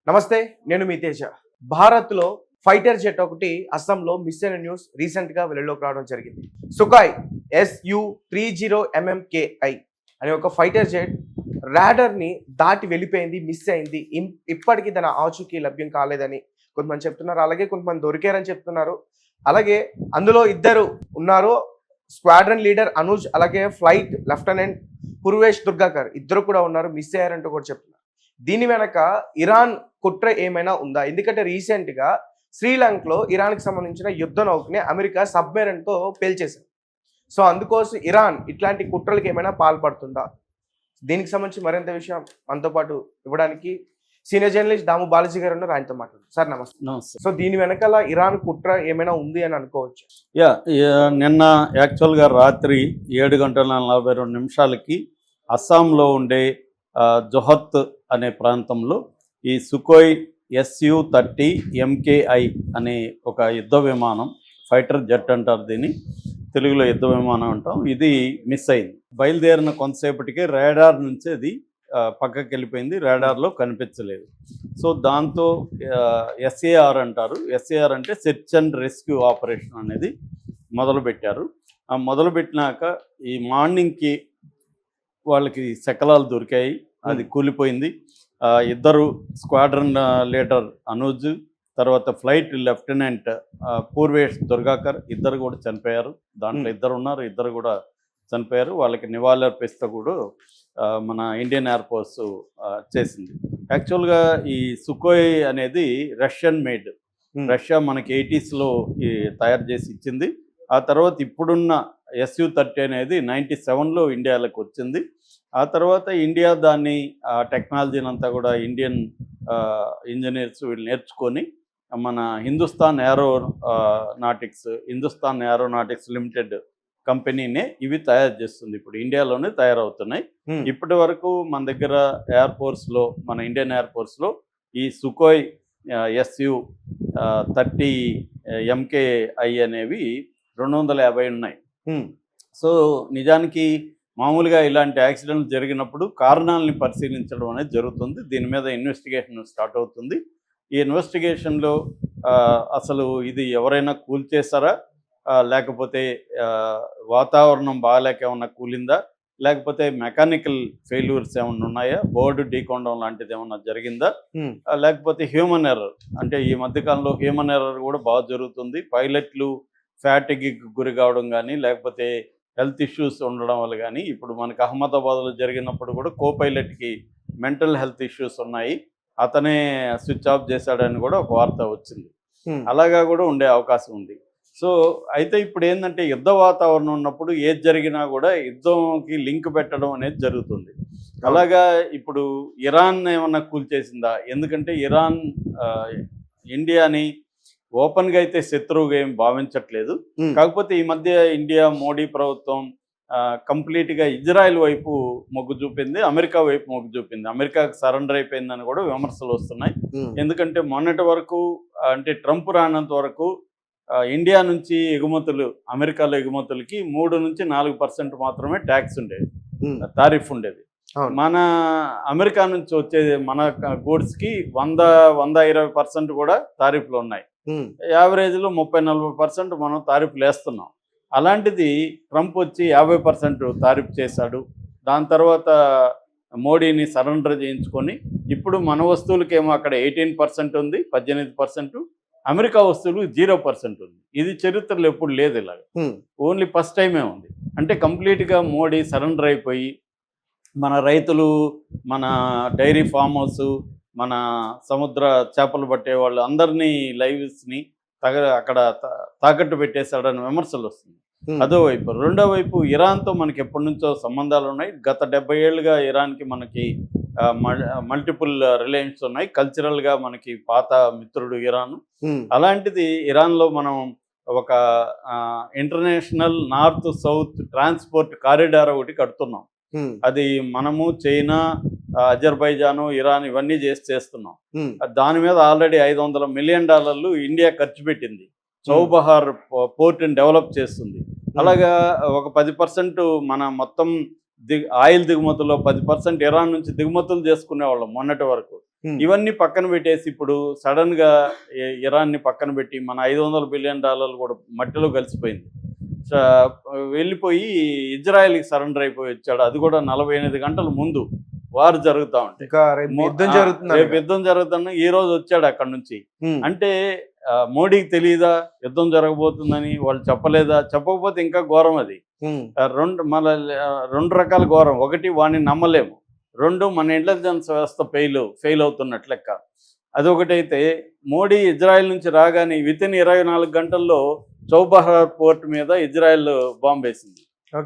నమస్తే, నేను మీ తేజ. భారత్లో ఫైటర్ జెట్ ఒకటి అస్సాంలో మిస్ అయిన న్యూస్ రీసెంట్గా వెలుగులోకి రావడం జరిగింది. సుఖాయ్ Su-30MMKI అనే ఒక ఫైటర్ జెట్ రాడర్ని దాటి వెళ్ళిపోయింది, మిస్ అయింది. ఇప్పటికీ తన ఆచూకీ లభ్యం కాలేదని కొంతమంది చెప్తున్నారు. అలాగే కొంతమంది దొరికారని చెప్తున్నారు. అలాగే అందులో ఇద్దరు ఉన్నారు, స్క్వాడ్రన్ లీడర్ అనుజ్, అలాగే ఫ్లైట్ లెఫ్టినెంట్ పూర్వేష్ దుర్గాకర్, ఇద్దరు కూడా ఉన్నారు, మిస్ అయ్యారంటూ కూడా చెప్తున్నారు. దీని వెనక ఇరాన్ కుట్ర ఏమైనా ఉందా? ఎందుకంటే రీసెంట్గా శ్రీలంకలో ఇరాన్కి సంబంధించిన యుద్ధ నౌకని అమెరికా సబ్మెరైన్తో పేల్చేశారు. సో అందుకోసం ఇరాన్ ఇట్లాంటి కుట్రలకు ఏమైనా పాల్పడుతుందా? దీనికి సంబంధించి మరింత విషయం మనతో పాటు ఇవ్వడానికి సీనియర్ జర్నలిస్ట్ దాము బాలాజీ గారు ఉన్నారు, ఆయనతో మాట్లాడు. సార్ నమస్తే. నమస్తే. సో దీని వెనకాల ఇరాన్ కుట్ర ఏమైనా ఉంది అని అనుకోవచ్చు? నిన్న యాక్చువల్గా రాత్రి 7:42 అస్సాంలో ఉండే జొహత్ అనే ప్రాంతంలో ఈ సుఖోయ్ Su-30MKI అనే ఒక యుద్ధ విమానం, ఫైటర్ జెట్ అంటారు దీన్ని, తెలుగులో యుద్ధ విమానం అంటాం, ఇది మిస్ అయింది. బయలుదేరిన కొంతసేపటికే రాడార్ నుంచి అది పక్కకి వెళ్ళిపోయింది, రాడార్లో కనిపించలేదు. సో దాంతో SAR అంటారు, SAR అంటే సెర్చ్ అండ్ రెస్క్యూ ఆపరేషన్ అనేది మొదలుపెట్టారు. మొదలుపెట్టినాక ఈ మార్నింగ్కి వాళ్ళకి శకలాలు దొరికాయి, అది కూలిపోయింది. ఇద్దరు స్క్వాడ్రన్ లీడర్ అనుజ్, తర్వాత ఫ్లైట్ లెఫ్టినెంట్ పూర్వేష్ దుర్గాకర్, ఇద్దరు కూడా చనిపోయారు. దాంట్లో ఇద్దరు ఉన్నారు, ఇద్దరు కూడా చనిపోయారు. వాళ్ళకి నివాళులర్పిస్తూ కూడా మన ఇండియన్ ఎయిర్ ఫోర్స్ చేసింది. యాక్చువల్గా ఈ సుఖోయ్ అనేది రష్యన్ మేడ్, రష్యా మనకి 80sలో తయారు చేసి ఇచ్చింది. ఆ తర్వాత ఇప్పుడున్న Su-30 అనేది 97లో ఇండియాలోకి వచ్చింది. ఆ తర్వాత ఇండియా దాన్ని టెక్నాలజీని అంతా కూడా ఇండియన్ ఇంజనీర్స్ వీళ్ళు నేర్చుకొని మన హిందుస్థాన్ ఏరోనాటిక్స్ లిమిటెడ్ కంపెనీనే ఇవి తయారు చేస్తుంది. ఇప్పుడు ఇండియాలోనే తయారవుతున్నాయి. ఇప్పటి వరకు మన దగ్గర ఎయిర్ ఫోర్స్లో, మన ఇండియన్ ఎయిర్ ఫోర్స్లో ఈ సుఖోయ్ Su-30MKI అనేవి 250 ఉన్నాయి. సో నిజానికి మామూలుగా ఇలాంటి యాక్సిడెంట్లు జరిగినప్పుడు కారణాలని పరిశీలించడం అనేది జరుగుతుంది. దీని మీద ఇన్వెస్టిగేషన్ స్టార్ట్ అవుతుంది. ఈ ఇన్వెస్టిగేషన్లో అసలు ఇది ఎవరైనా కూల్చేశారా, లేకపోతే వాతావరణం బాగాలేక ఏమన్నా కూలిందా, లేకపోతే మెకానికల్ ఫెయిల్యూర్స్ ఏమన్నా ఉన్నాయా, బోర్డు ఢీకొనడం లాంటిది ఏమన్నా జరిగిందా, లేకపోతే హ్యూమన్ ఎర్రర్, అంటే ఈ మధ్యకాలంలో హ్యూమన్ ఎర్రర్ కూడా బాగా జరుగుతుంది. పైలట్లు ఫ్యాటిగ్కి గురి కావడం కానీ, లేకపోతే హెల్త్ ఇష్యూస్ ఉండడం వల్ల కానీ, ఇప్పుడు మనకి అహ్మదాబాద్లో జరిగినప్పుడు కూడా పైలట్కి మెంటల్ హెల్త్ ఇష్యూస్ ఉన్నాయి, అతనే స్విచ్ ఆఫ్ చేశాడని కూడా ఒక వార్త వచ్చింది. అలాగా కూడా ఉండే అవకాశం ఉంది. సో అయితే ఇప్పుడు ఏంటంటే యుద్ధ వాతావరణం ఉన్నప్పుడు ఏది జరిగినా కూడా యుద్ధంకి లింక్ పెట్టడం అనేది జరుగుతుంది. అలాగా ఇప్పుడు ఇరాన్ ఏమన్నా కూల్చేసిందా? ఎందుకంటే ఇరాన్ ఇండియాని ఓపెన్గా అయితే శత్రువుగా ఏం భావించట్లేదు. కాకపోతే ఈ మధ్య ఇండియా మోడీ ప్రభుత్వం కంప్లీట్గా ఇజ్రాయెల్ వైపు మొగ్గు చూపింది, అమెరికా వైపు మొగ్గు చూపింది. అమెరికాకి సరెండర్ అయిపోయిందని కూడా విమర్శలు వస్తున్నాయి. ఎందుకంటే మొన్నటి వరకు, అంటే ట్రంప్ రానంత వరకు ఇండియా నుంచి ఎగుమతులు, అమెరికాలో ఎగుమతులకి 3 నుంచి 4% మాత్రమే ట్యాక్స్ ఉండేది, టారిఫ్ ఉండేది. మన అమెరికా నుంచి వచ్చేది మన గూడ్స్కి 100-120% కూడా టారిఫ్లు ఉన్నాయి. యావరేజ్లో 30-40% మనం టారిఫ్లు వేస్తున్నాం. అలాంటిది ట్రంప్ వచ్చి 50% టారిఫ్ చేశాడు. దాని తర్వాత మోడీని సరెండర్ చేయించుకొని ఇప్పుడు మన వస్తువులకేమో అక్కడ 18% ఉంది, 18%, అమెరికా వస్తువులు 0% ఉంది. ఇది చరిత్రలో ఎప్పుడు లేదు ఇలాగ, ఓన్లీ ఫస్ట్ టైమే ఉంది. అంటే కంప్లీట్గా మోడీ సరెండర్ అయిపోయి మన రైతులు, మన డైరీ ఫామ్ హౌస్, మన సముద్ర చేపలు పట్టే వాళ్ళు అందరినీ లైవ్స్ని అక్కడ తాకట్టు పెట్టేశాడని విమర్శలు వస్తుంది. అదో వైపు. రెండో వైపు ఇరాన్తో మనకి ఎప్పటి నుంచో సంబంధాలు ఉన్నాయి. గత 70 ఏళ్ళుగా ఇరాన్కి మనకి మల్టిపుల్ రిలేషన్స్ ఉన్నాయి. కల్చరల్గా మనకి పాత మిత్రుడు ఇరాన్. అలాంటిది ఇరాన్లో మనం ఒక international north south transport corridor ఒకటి కడుతున్నాం. అది మనము, చైనా, అజర్బైజాను, ఇరాన్ ఇవన్నీ చేస్తున్నాం. దాని మీద ఆల్రెడీ $500 మిలియన్ ఇండియా ఖర్చు పెట్టింది. చౌబహార్ పోర్ట్ని డెవలప్ చేస్తుంది. అలాగా ఒక 10% మన మొత్తం ఆయిల్ దిగుమతుల్లో 10% ఇరాన్ నుంచి దిగుమతులు చేసుకునేవాళ్ళం మొన్నటి వరకు. ఇవన్నీ పక్కన పెట్టేసి ఇప్పుడు సడన్గా ఇరాన్ని పక్కన పెట్టి మన $500 బిలియన్ కూడా మట్టిలో కలిసిపోయింది. వెళ్ళిపోయి ఇజ్రాయెల్కి సరెండర్ అయిపోయి వచ్చాడు. అది కూడా 48 గంటల ముందు వారు జరుగుతూ ఉంటాయి. రేపు యుద్ధం జరుగుతున్నా ఈ రోజు వచ్చాడు అక్కడ నుంచి. అంటే మోడీకి తెలియదా యుద్ధం జరగబోతుందని? వాళ్ళు చెప్పలేదా? చెప్పకపోతే ఇంకా ఘోరం అది. రెండు రకాల ఘోరం. ఒకటి, వాడిని నమ్మలేము. రెండు, మన ఇంటెలిజెన్స్ వ్యవస్థ ఫెయిల్ అవుతున్నట్లు లెక్క. అదొకటైతే మోడీ ఇజ్రాయెల్ నుంచి రాగానే వితిన్ 24 గంటల్లో చౌబహార్ పోర్ట్ మీద ఇజ్రాయెల్ బాంబు వేసింది.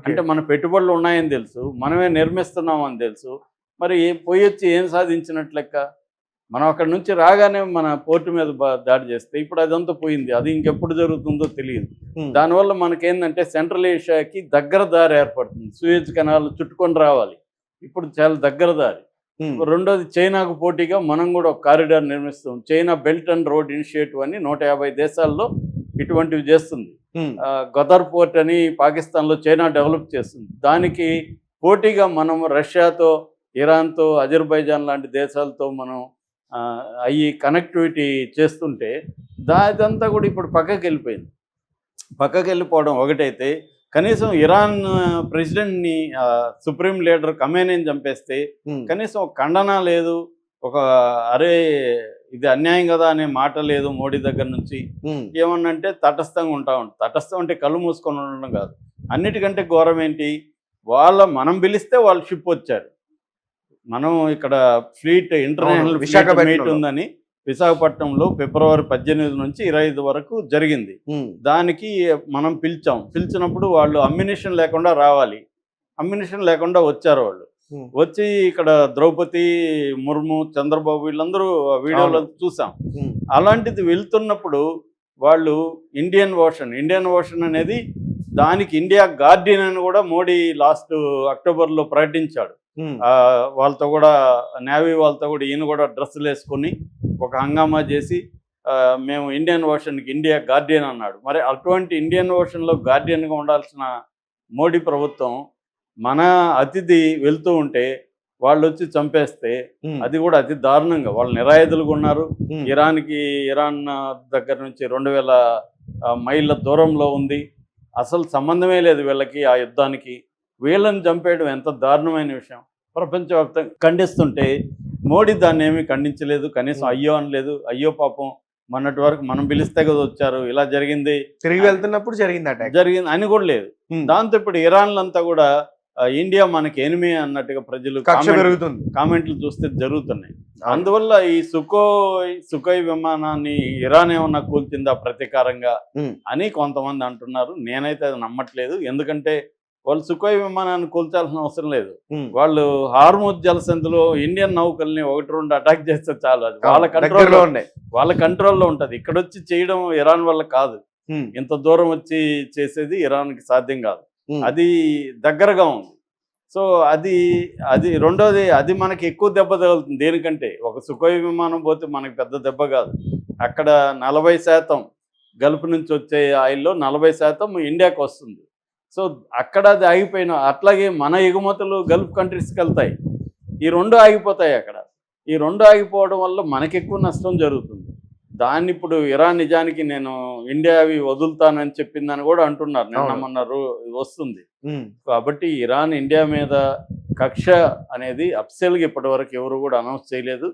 అంటే మన పెట్టుబడులు ఉన్నాయని తెలుసు, మనమే నిర్మిస్తున్నామని తెలుసు, మరి పోయి వచ్చి ఏం సాధించినట్లు లెక్క? మనం అక్కడ నుంచి రాగానే మన పోర్టు మీద దాడి చేస్తే ఇప్పుడు అదంతా పోయింది. అది ఇంకెప్పుడు జరుగుతుందో తెలియదు. దానివల్ల మనకేందంటే సెంట్రల్ ఏషియాకి దగ్గర దారి ఏర్పడుతుంది. సూయజ్ కెనాల్ చుట్టుకొని రావాలి, ఇప్పుడు చాలా దగ్గర దారి. రెండోది, చైనాకు పోటీగా మనం కూడా ఒక కారిడార్ నిర్మిస్తాం. China belt and road initiative అని 150 దేశాల్లో ఇటువంటివి చేస్తుంది. గదర్ పోర్ట్ అని పాకిస్తాన్లో చైనా డెవలప్ చేస్తుంది. దానికి పోటీగా మనం రష్యాతో, ఇరాన్తో, అజర్బైజాన్ లాంటి దేశాలతో మనం అవి కనెక్టివిటీ చేస్తుంటే దాదంతా కూడా ఇప్పుడు పక్కకి వెళ్ళిపోవడం ఒకటైతే, కనీసం ఇరాన్ ప్రెసిడెంట్ని సుప్రీం లీడర్ ఖమేనీని చంపేస్తే కనీసం ఒక ఖండన లేదు, ఒక అరే ఇది అన్యాయం కదా అనే మాట లేదు మోడీ దగ్గర నుంచి. ఏమన్నంటే తటస్థంగా ఉంటాం. తటస్థం అంటే కళ్ళు మూసుకొని ఉండడం కాదు. అన్నిటికంటే ఘోరం ఏంటి, మనం పిలిస్తే వాళ్ళు షిప్ వచ్చారు. మనం ఇక్కడ ఫ్లీట్ ఇంటర్నేషనల్ మీట్ ఉందని విశాఖపట్నంలో ఫిబ్రవరి 18 నుంచి 25 వరకు జరిగింది. దానికి మనం పిలిచినప్పుడు వాళ్ళు అమ్యునిషన్ లేకుండా రావాలి. అమ్యునిషన్ లేకుండా వచ్చారు వాళ్ళు. వచ్చి ఇక్కడ ద్రౌపది ముర్ము, చంద్రబాబు వీళ్ళందరూ వీడియోలో చూసాం. అలాంటిది వెళ్తున్నప్పుడు వాళ్ళు ఇండియన్ ఓషన్ అనేది దానికి ఇండియా గార్డియన్ అని కూడా మోడీ లాస్ట్ అక్టోబర్లో ప్రకటించాడు. వాళ్ళతో కూడా నేవీ వాళ్ళతో కూడా ఈయన కూడా డ్రెస్సులు వేసుకొని ఒక హంగామా చేసి మేము ఇండియన్ ఓషన్కి ఇండియా గార్డియన్ అన్నాడు. మరి అటువంటి ఇండియన్ ఓషన్లో గార్డియన్గా ఉండాల్సిన మోడీ ప్రభుత్వం మన అతిథి వెళ్తూ ఉంటే వాళ్ళు వచ్చి చంపేస్తే అది కూడా అతి దారుణంగా. వాళ్ళు నిరాయుధులుగా ఉన్నారు. ఇరాన్ దగ్గర నుంచి 2000 మైళ్ళ దూరంలో ఉంది. అసలు సంబంధమే లేదు వీళ్ళకి ఆ యుద్ధానికి. వీళ్ళని చంపేయడం ఎంత దారుణమైన విషయం. ప్రపంచవ్యాప్తంగా ఖండిస్తుంటే మోడీ దాన్ని ఏమీ ఖండించలేదు, కనీసం అయ్యో అనలేదు. అయ్యో పాపం మొన్నటి వరకు మనం పిలిస్తే కదా వచ్చారు, ఇలా జరిగింది, తిరిగి వెళ్తున్నప్పుడు జరిగింది అని కూడా లేదు. దాంతో ఇప్పుడు ఇరాన్లంతా కూడా ఇండియా మనకి ఎనిమి అన్నట్టుగా ప్రజలు కామెంట్లు చూస్తే జరుగుతున్నాయి. అందువల్ల ఈ సుకోయ్ విమానాన్ని ఇరాన్ ఏమన్నా కూల్చిందా ప్రతీకారంగా అని కొంతమంది అంటున్నారు. నేనైతే అది నమ్మట్లేదు. ఎందుకంటే వాళ్ళు సుకోయ్ విమానాన్ని కూల్చాల్సిన అవసరం లేదు. వాళ్ళు హార్ముజ్ జలసంధిలో ఇండియన్ నౌకల్ని 1-2 అటాక్ చేస్తే చాలు. అది వాళ్ళ కంట్రోల్లో ఉంటుంది. ఇక్కడ వచ్చి చేయడం ఇరాన్ వల్ల కాదు. ఇంత దూరం వచ్చి చేసేది ఇరాన్కి సాధ్యం కాదు. అది దగ్గరగా ఉంది. సో అది రెండోది, అది మనకి ఎక్కువ దెబ్బ తగులుతుంది. దేనికంటే ఒక సుకోయ్ విమానం పోతే మనకి పెద్ద దెబ్బ కాదు. అక్కడ 40% గల్ఫ్ నుంచి వచ్చే ఆయిల్లో 40% ఇండియాకి వస్తుంది. సో అక్కడ అది ఆగిపోయిన, అట్లాగే మన ఎగుమతులు గల్ఫ్ కంట్రీస్కి వెళ్తాయి. ఈ 2 ఆగిపోతాయి అక్కడ. ఈ 2 ఆగిపోవడం వల్ల మనకి ఎక్కువ నష్టం జరుగుతుంది. దాన్ని ఇప్పుడు ఇరాన్ నిజానికి నేను ఇండియా అవి వదులుతానని చెప్పిందని కూడా అంటున్నారు. నిన్న మొన్న వస్తుంది. కాబట్టి ఇరాన్ ఇండియా మీద కక్ష అనేది అఫ్సెల్గా ఇప్పటి వరకు ఎవరు కూడా అనౌన్స్ చేయలేదు.